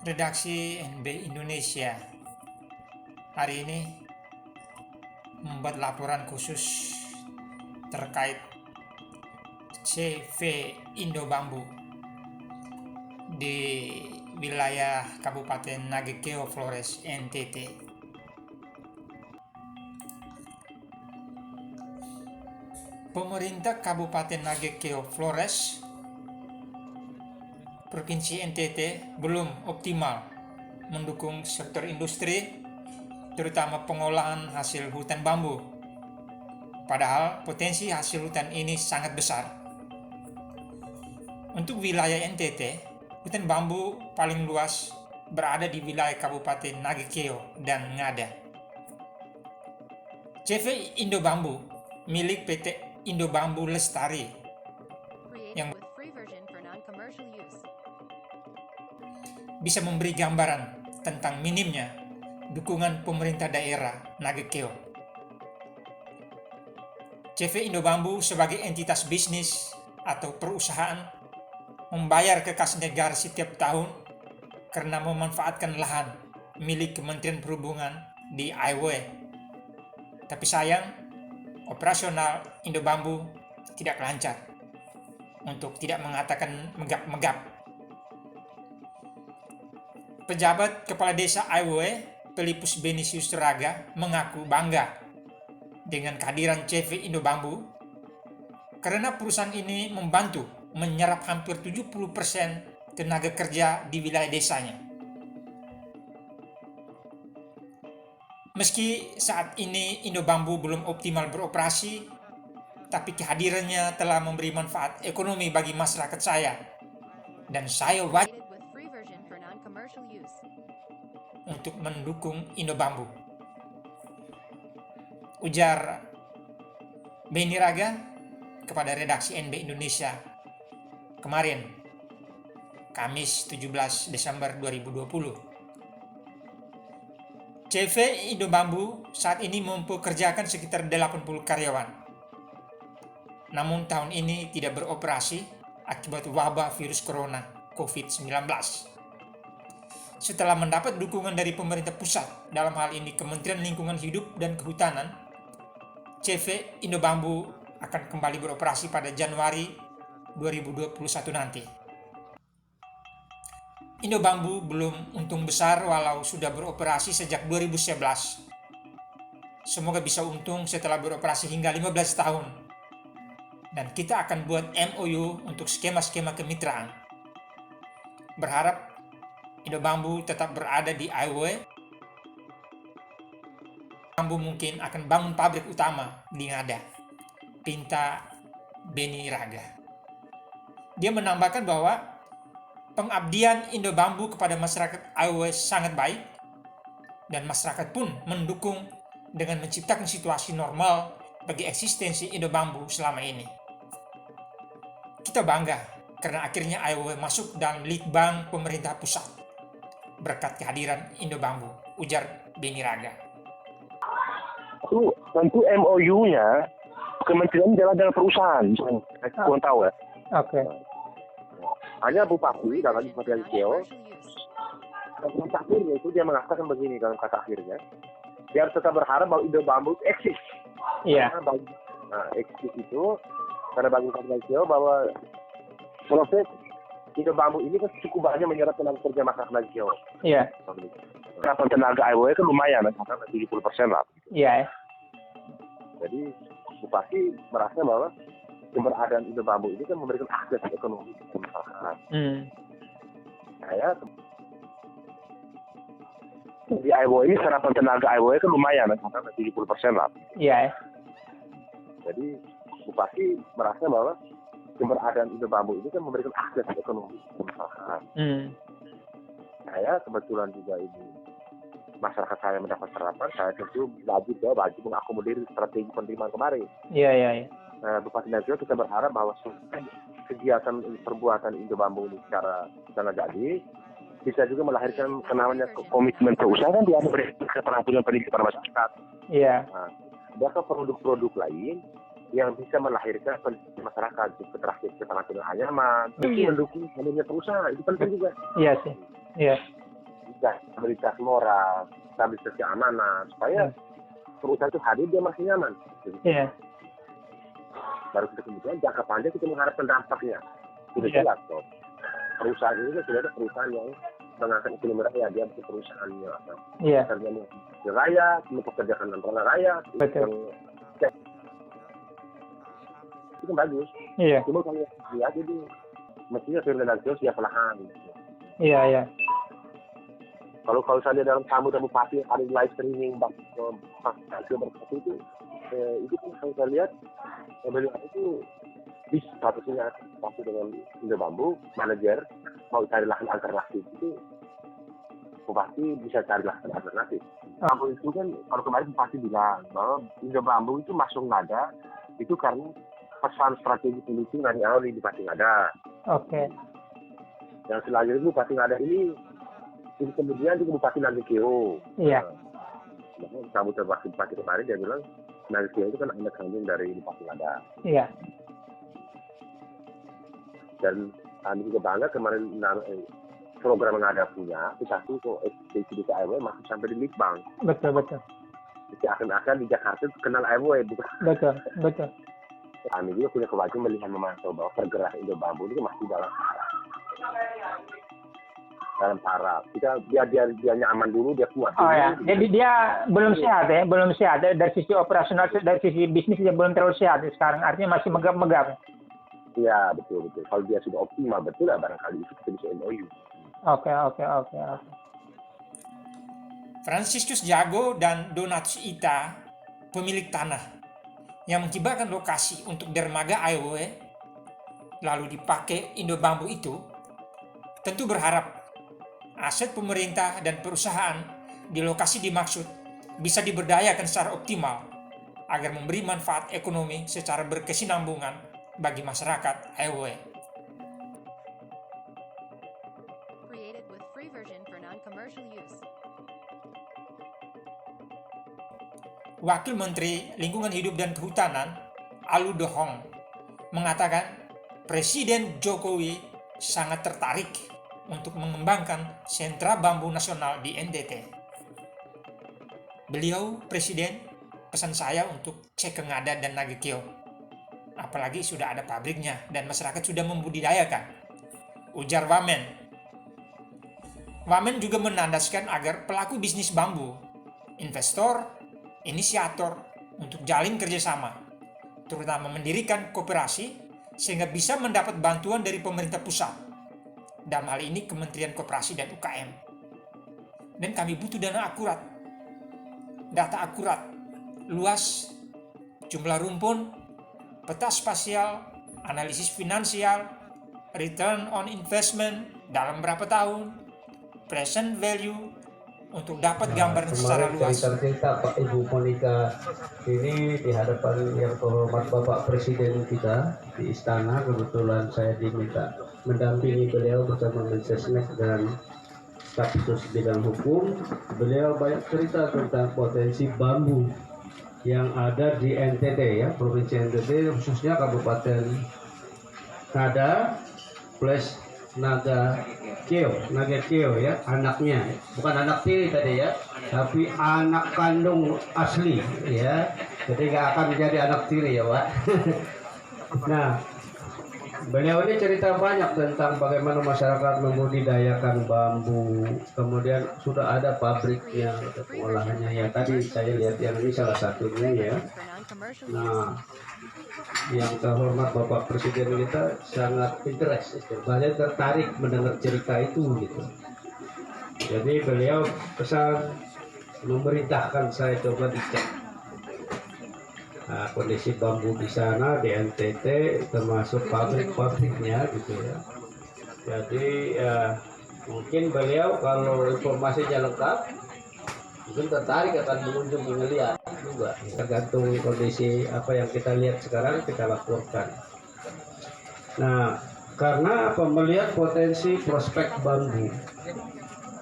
Redaksi NB Indonesia hari ini membuat laporan khusus terkait CV Indobambu di wilayah Kabupaten Nagekeo Flores, NTT. Pemerintah Kabupaten Nagekeo Flores, Provinsi NTT belum optimal mendukung sektor industri, terutama pengolahan hasil hutan bambu. Padahal potensi hasil hutan ini sangat besar. Untuk wilayah NTT, hutan bambu paling luas berada di wilayah Kabupaten Nagekeo dan Ngada. CV Indobambu milik PT Indobambu Lestari yang bisa memberi gambaran tentang minimnya dukungan pemerintah daerah Nagekeo. CV Indobambu sebagai entitas bisnis atau perusahaan membayar ke kas negara setiap tahun karena memanfaatkan lahan milik Kementerian Perhubungan di IW. Tapi sayang, operasional Indobambu tidak lancar, untuk tidak mengatakan megap-megap. Pejabat Kepala Desa IW, Pelipus Benisius Raga, mengaku bangga dengan kehadiran CV Indobambu karena perusahaan ini membantu menyerap hampir 70% tenaga kerja di wilayah desanya. Meski saat ini Indobambu belum optimal beroperasi, tapi kehadirannya telah memberi manfaat ekonomi bagi masyarakat saya, dan saya wajib untuk mendukung Indobambu, ujar Beni Raga kepada redaksi NB Indonesia kemarin, Kamis 17 Desember 2020. CV Indobambu saat ini mempekerjakan sekitar 80 karyawan. Namun tahun ini tidak beroperasi akibat wabah virus corona COVID-19. Setelah mendapat dukungan dari pemerintah pusat, dalam hal ini Kementerian Lingkungan Hidup dan Kehutanan, CV Indobambu akan kembali beroperasi pada Januari 2021 nanti. Indobambu belum untung besar walau sudah beroperasi sejak 2011. Semoga bisa untung setelah beroperasi hingga 15 tahun. Dan kita akan buat MOU untuk skema-skema kemitraan. Berharap Indobambu tetap berada di IW. Bambu mungkin akan bangun pabrik utama di Ngada, pinta Beni Raga. Dia menambahkan bahwa pengabdian Indobambu kepada masyarakat IW sangat baik, dan masyarakat pun mendukung dengan menciptakan situasi normal bagi eksistensi Indobambu selama ini. Kita bangga karena akhirnya IW masuk dalam litbang pemerintah pusat berkat kehadiran Indobambu, ujar Beni Raga. Tentu MOU-nya kementerian jalan dengan perusahaan, kurang tahu ya. Oke. Hanya Bupati dalam Kementerian Keo, dalam akhirnya itu dia mengatakan begini dalam kata akhirnya, dia harus tetap berharap bahwa Indobambu eksis. Iya. Eksis itu karena bagi Kementerian Keo bahwa proses Indobambu ini kan cukup banyak menyerap tenaga kerja masyarakat Keo. Iya. Kenapa tenaga IW kan lumayan, karena 70% lah. Iya. Jadi Bupati merasa bahwa keberadaan Indobambu ini kan memberikan akses ekonomi ke masyarakat. Saya di IW ini serapan tenaga IW kan lumayan, karena 70% lah. Iya. Jadi Bupati merasa bahwa keberadaan Indobambu ini kan memberikan akses ekonomi ke masyarakat. Saya kebetulan juga ini masyarakat saya mendapat serapan, saya tentu wajib mengakomodir strategi penerimaan kemarin. Iya. Bupati Nagekeo kita berharap bahwa kegiatan perbuatan Indobambu ini secara jadi bisa juga melahirkan namanya komitmen perusahaan, dia memberikan keterampilan pendidikan kepada masyarakat. Iya. Adakah produk-produk lain yang bisa melahirkan pendidikan masyarakat, keterampilan anyaman, itu mendukung kinerja perusahaan, itu penting juga. Iya sih. Iya. stabilitas moral, stabilitas keamanan, supaya perusahaan itu hadir dia masih nyaman. Iya. Baru kemudian jangka panjang kita mengharapkan dampaknya. Sudah jelas kok. Perusahaan ini kan sudah ada perusahaan yang mengangkat ekonomi rakyat, dia bukan perusahaan yang apa? Iya. Kerja rakyat, mempekerjakan antara rakyat, Betul. itu kan bagus. Iya. Cuma kalau lihat itu mestinya Ferdinand siap lahan. Iya, iya. Kalau saya lihat dalam tamu dan bupati ada live streaming itu kan saya lihat beliau itu bis statusnya pasti dengan Indo Bambu manajer mau cari lahan alternatif itu bupati bisa cari lahan alternatif. Bambu itu kan kalau kemarin bupati bilang bahwa Indo Bambu itu masuk nada itu karena pesan strategi politik dari awal di Bupati Ngada. Oke. Yang selanjutnya Bupati Ngada ini kemudian di Bupati Nagekeo. Iya. Nah, kamu terbakti Bupati kemarin dia bilang Nagekeo itu kan anak kandung dari Bupati Ngada. Iya. Dan kami juga bangga kemarin program yang ada punya tetapi kok ekspedisi ke AMW masuk sampai di Litbang. Betul. Jadi akan di Jakarta itu kenal AMW bukan? Betul. Kami juga punya kewajiban melihat memantau bahwa pergerakan Indo Bambu itu masih dalam taraf. Kita dia nyaman dulu, dia kuat. Oh ya, jadi dia belum sehat ya, belum sehat dari sisi operasional, dari sisi bisnis dia belum terlalu sehat sekarang. Artinya masih megap-megap. Iya, betul. Kalau dia sudah optimal, betul lah barangkali itu kita bisa MOU. Oke. Franciscus Jago dan Donatus Ita, pemilik tanah, yang menghibahkan lokasi untuk dermaga AEW, lalu dipakai Indo Bambu itu, tentu berharap aset pemerintah dan perusahaan di lokasi dimaksud bisa diberdayakan secara optimal agar memberi manfaat ekonomi secara berkesinambungan bagi masyarakat AEW. Created with free version for non-commercial use. Wakil Menteri Lingkungan Hidup dan Kehutanan, Alu Dohong, mengatakan Presiden Jokowi sangat tertarik untuk mengembangkan sentra bambu nasional di NTT. Beliau, Presiden, pesan saya untuk cek ke Ngada dan Nagekeo. Apalagi sudah ada pabriknya dan masyarakat sudah membudidayakan, ujar Wamen. Wamen juga menandaskan agar pelaku bisnis bambu, investor, inisiator untuk jalin kerjasama, terutama mendirikan koperasi sehingga bisa mendapat bantuan dari pemerintah pusat, dalam hal ini Kementerian Koperasi dan UKM. Dan kami butuh data akurat, luas, jumlah rumpun, peta spasial, analisis finansial, return on investment dalam berapa tahun, present value, untuk dapat gambaran secara luas. Cerita Pak Ibu Monika ini di hadapan yang terhormat Bapak Presiden kita di Istana, kebetulan saya diminta mendampingi beliau bersama Mensesnek dan Stafsus Bidang Hukum. Beliau banyak cerita tentang potensi bambu yang ada di NTT ya, Provinsi NTT, khususnya Kabupaten Ngada plus Nagekeo ya, anaknya, bukan anak tiri tadi ya, tapi anak kandung asli ya, jadi nggak akan menjadi anak tiri ya Pak. Nah, beliau ini cerita banyak tentang bagaimana masyarakat membudidayakan bambu, kemudian sudah ada pabriknya, ada pengolahannya ya. Tadi saya lihat yang ini salah satunya ya. Nah, yang terhormat Bapak Presiden kita sangat interest, banyak tertarik mendengar cerita itu gitu. Jadi beliau pesan memerintahkan saya coba dicek kondisi bambu di sana di NTT, termasuk pabrik-pabriknya gitu ya. Jadi mungkin beliau kalau informasinya lengkap mungkin tertarik akan mengunjung melihat juga, tergantung kondisi apa yang kita lihat sekarang kita laporkan. Nah, karena apa, melihat potensi prospek bambu,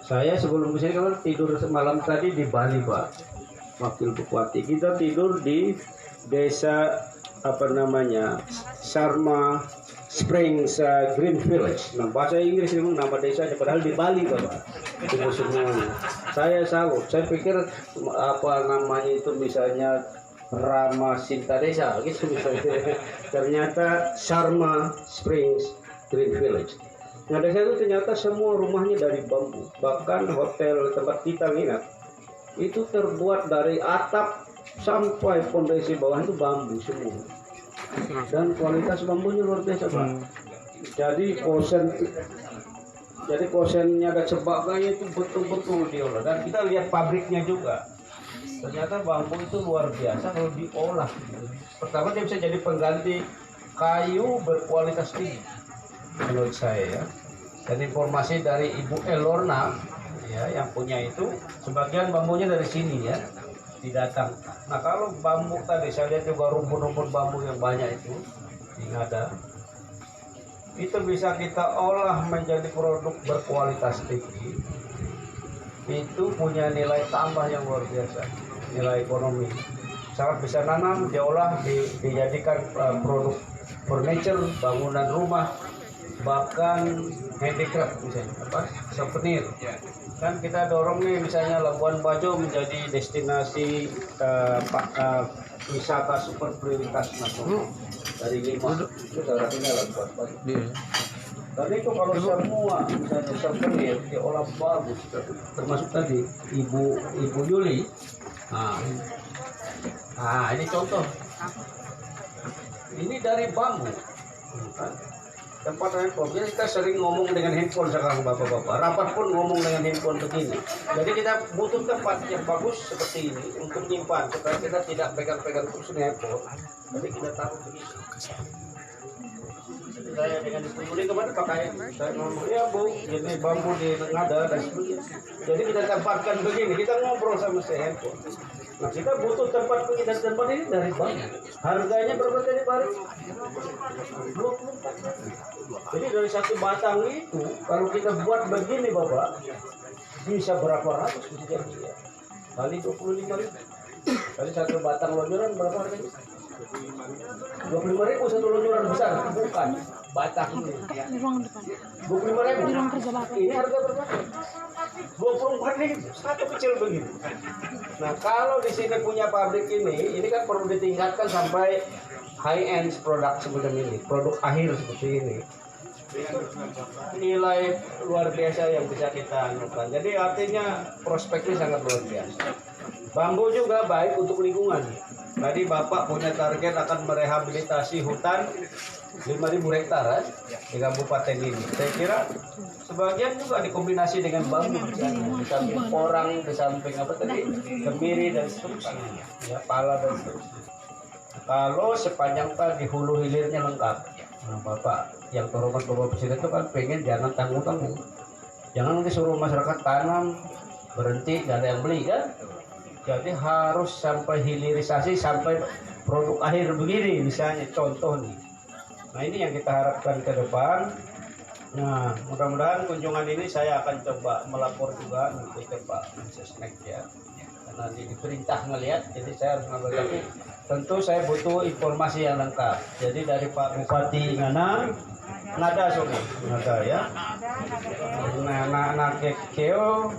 saya sebelum kesini kan tidur semalam tadi di Bali Pak, Wakil Bupati. Kita tidur di desa apa namanya Springs Green Village. Nah, bahasa Inggris memang nama desanya, padahal di Bali Bapak. Itu semuanya. Saya salut. Saya pikir apa namanya itu misalnya Rama Sinta Desa gitu misalnya. Ternyata Sharma Springs Green Village. Nah, desa itu ternyata semua rumahnya dari bambu. Bahkan hotel tempat kita nginap itu terbuat dari atap sampai fondasi bawah itu bambu semua. Dan kualitas bambunya luar biasa Pak. Jadi kosennya dan sebagainya itu betul-betul diolah. Dan kita lihat pabriknya juga. Ternyata bambu itu luar biasa kalau diolah. Pertama dia bisa jadi pengganti kayu berkualitas tinggi menurut saya ya. Dan informasi dari Ibu Elorna ya yang punya itu, sebagian bambunya dari sini ya didatang. Nah kalau bambu tadi saya lihat juga rumpun-rumpun bambu yang banyak itu di Ngada, itu bisa kita olah menjadi produk berkualitas tinggi. Itu punya nilai tambah yang luar biasa, nilai ekonomi. Sangat bisa nanam, diolah, dijadikan produk furniture, bangunan rumah, bahkan handicraft misalnya, souvenir. Kan kita dorong nih misalnya Labuan Bajo menjadi destinasi wisata super prioritas nasional dari 5 itu salah satunya Labuan Bajo. Tapi itu kalau semua misalnya souvenir diolah bagus, termasuk tadi Ibu Yuli. Nah ini contoh. Ini dari bambu. Tempat handphone, jadi kita sering ngomong dengan handphone sekarang bapak-bapak. Rapat pun ngomong dengan handphone begini. Jadi kita butuh tempat yang bagus seperti ini untuk menyimpan supaya kita tidak pegang-pegang terus handphone. Jadi kita taruh begini. Saya dengan ibu ini kemarin pakai, saya ngomong ya Bu, jadi bambu di Ngada dan sebagainya. Jadi kita tempatkan begini, kita ngobrol sama si handphone. Nah kita butuh tempat begini dan tempat ini dari bambu. Harganya berapa tadi Pak? 24. Jadi dari satu batang itu kalau kita buat begini Bapak bisa berapa ratus bisa jadi ya. Kali 25.000. Kali satu batang lonjoran berapa harganya? 25.000 satu lonjoran besar, bukan batang ini. Di ruang depan. 25.000. Di ruang kerja Bapak. Ini harga berapa? 24.000 satu kecil begini. Nah kalau di sini punya pabrik ini kan perlu ditingkatkan sampai high end produk seperti ini, produk akhir seperti ini. Itu nilai luar biasa yang bisa kita anukan. Jadi artinya prospeknya sangat luar biasa. Bambu juga baik untuk lingkungan. Tadi Bapak punya target akan merehabilitasi hutan 5.000 hektar di kabupaten ini. Saya kira sebagian juga dikombinasi dengan bambu misalnya. Di samping orang, di samping apa tadi, kemiri dan seterusnya, ya pala dan seterusnya. Kalau sepanjang tadi hulu hilirnya lengkap, nah Bapak yang terhormat Bapak Presiden itu kan pengen jangan tanggung-tanggung, jangan nanti suruh masyarakat tanam berhenti nggak ada yang beli kan. Jadi harus sampai hilirisasi sampai produk akhir begini misalnya contoh nih. Nah ini yang kita harapkan ke depan. Nah mudah-mudahan kunjungan ini saya akan coba melapor juga nanti ke Pak Mensesnek ya. Karena diperintah ngelihat, jadi saya harus ngambil. Tapi tentu saya butuh informasi yang lengkap. Jadi dari Pak Bupati Ngada sorry, Ngada ya. Nah Keo,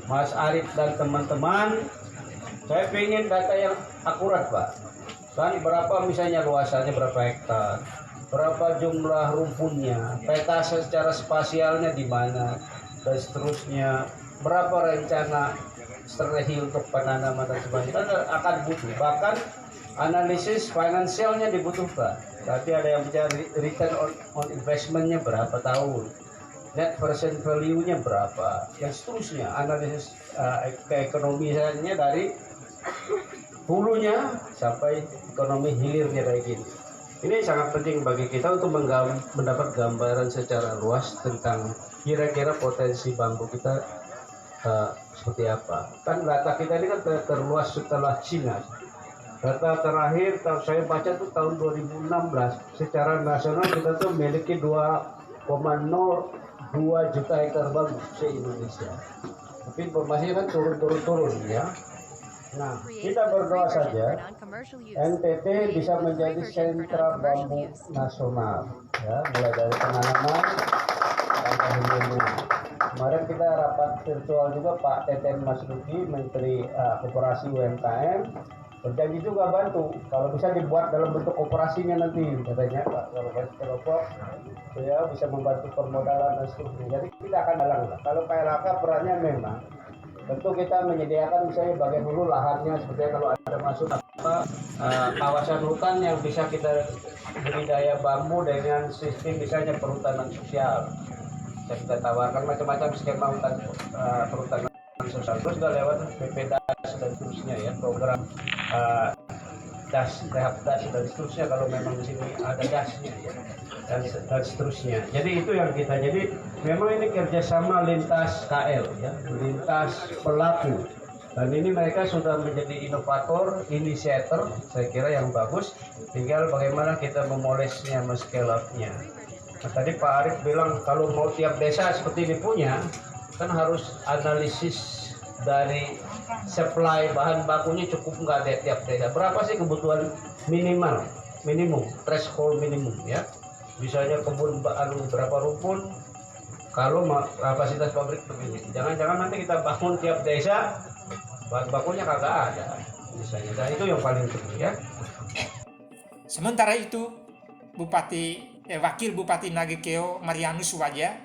Mas Arif dan teman-teman. Saya pengen data yang akurat Pak. Kan berapa misalnya luasannya berapa hektar, berapa jumlah rumpunnya, peta secara spasialnya di mana, dan seterusnya, berapa rencana strategi untuk penanaman dan sebagainya. Kan akan butuh. Bahkan analisis finansialnya dibutuhkan. Tapi ada yang bicara return on investmentnya berapa tahun, net present value-nya berapa, yang seterusnya. Analisis keekonomiannya dari hulunya sampai ekonomi hilirnya kayak gini. Ini sangat penting bagi kita untuk mendapat gambaran secara luas tentang kira-kira potensi bambu kita seperti apa. Kan data kita ini kan terluas setelah Cina. Data terakhir saya baca tuh tahun 2016 secara nasional kita tuh memiliki 2,02 juta hektar bambu se-Indonesia. Tapi informasinya kan turun ya. Nah, kita berdoa saja NTT bisa menjadi sentra bambu nasional. ya, mulai dari penanaman sampai hilirnya. Kemarin kita rapat virtual juga Pak Teten Mas Duki, Menteri Koperasi UMKM, berjanji juga bantu kalau bisa dibuat dalam bentuk koperasinya nanti, katanya Pak Kalau ya bisa membantu permodalan dan seterusnya. Jadi kita akan dalang. Kalau KLHK perannya memang tentu kita menyediakan misalnya bagian hulu lahannya, seperti kalau ada masuk kawasan hutan yang bisa kita budidaya bambu dengan sistem misalnya perhutanan sosial. Bisa kita tawarkan macam-macam skema hutan perhutanan sosial. Terus juga lewat BPDAS dan seterusnya ya, program rehab das dan seterusnya kalau memang di sini ada dasnya ya, dan seterusnya. Jadi itu yang kita, jadi memang ini kerjasama lintas KL ya, lintas pelaku, dan ini mereka sudah menjadi inovator, inisiator, saya kira yang bagus. Tinggal bagaimana kita memolesnya, men-scale up-nya. Nah, tadi Pak Arief bilang kalau mau tiap desa seperti ini punya, kan harus analisis dari supply bahan bakunya cukup nggak ada tiap desa. Berapa sih kebutuhan minimum, threshold minimum ya. Misalnya kebun berapa rumpun, kalau kapasitas pabrik begini. Jangan-jangan nanti kita bangun tiap desa, bahan bakunya kagak ada. Misalnya, dan itu yang paling penting ya. Sementara itu, Wakil Bupati Nagekeo Marianus Waja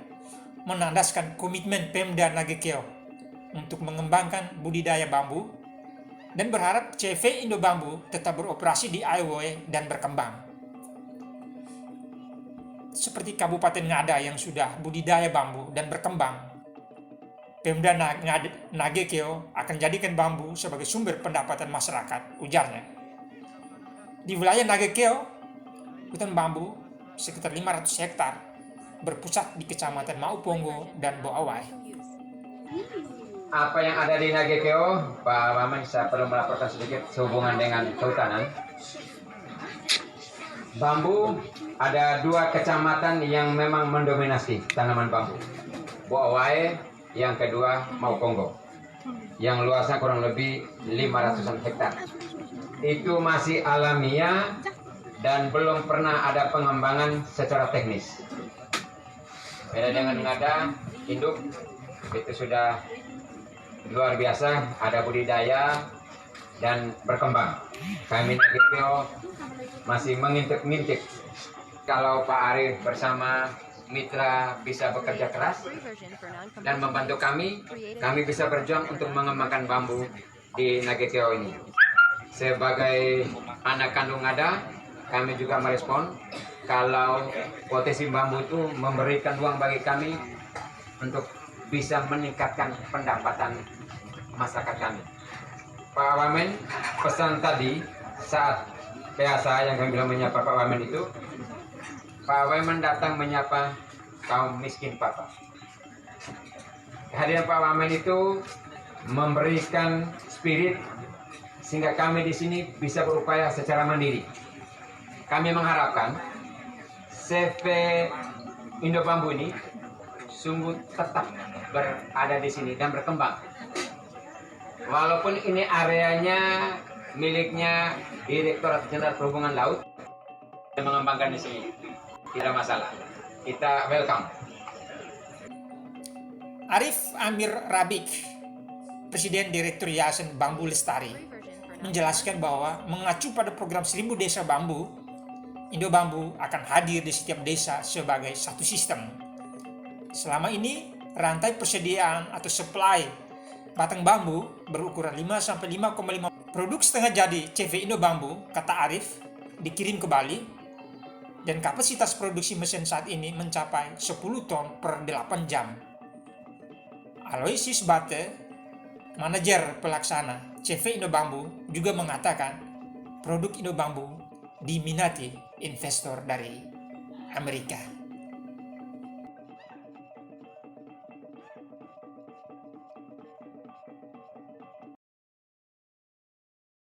menandaskan komitmen Pemda Nagekeo untuk mengembangkan budidaya bambu dan berharap CV Indo Bambu tetap beroperasi di Aiwoe dan berkembang. Seperti Kabupaten Ngada yang sudah budidaya bambu dan berkembang, Pemda Nagekeo akan jadikan bambu sebagai sumber pendapatan masyarakat, ujarnya. Di wilayah Nagekeo, hutan bambu sekitar 500 hektar berpusat di Kecamatan Maupongo dan Boawai. Apa yang ada di Nagekeo, Pak Wamen, saya perlu melaporkan sedikit sehubungan dengan kehutanan. Bambu, ada 2 kecamatan yang memang mendominasi tanaman bambu. Boawai, yang kedua Maupongo, yang luasnya kurang lebih 500-an hektar. Itu masih alamiah dan belum pernah ada pengembangan secara teknis. Beda dengan Ngada, induk, itu sudah luar biasa, ada budidaya dan berkembang. Kami Nagekeo masih mengintip-ngintip. Kalau Pak Arief bersama mitra bisa bekerja keras dan membantu kami bisa berjuang untuk mengembangkan bambu di Nagekeo ini. Sebagai anak kandung Ngada, kami juga merespon kalau potensi bambu itu memberikan ruang bagi kami untuk bisa meningkatkan pendapatan masyarakat kami. Pak Wamen pesan tadi saat biasa yang kami bilang menyapa Pak Wamen itu, Pak Wamen datang menyapa kaum miskin Papa. Kehadiran Pak Wamen itu memberikan spirit sehingga kami di sini bisa berupaya secara mandiri. Kami mengharapkan CV Indo Bambu ini sungguh tetap berada di sini dan berkembang. Walaupun ini areanya miliknya Direktorat Jenderal Perhubungan Laut, dan mengembangkan di sini tidak masalah. Kita welcome. Arif Amir Rabik, Presiden Direktur Yayasan Bambu Lestari, menjelaskan bahwa mengacu pada program 1000 Desa Bambu, Indo Bambu akan hadir di setiap desa sebagai satu sistem. Selama ini, rantai persediaan atau supply batang bambu berukuran 5-5,5 produk setengah jadi CV Indo Bambu, kata Arif, dikirim ke Bali, dan kapasitas produksi mesin saat ini mencapai 10 ton per 8 jam. Aloysius Bate, manajer pelaksana CV Indo Bambu, juga mengatakan produk Indo Bambu diminati investor dari Amerika.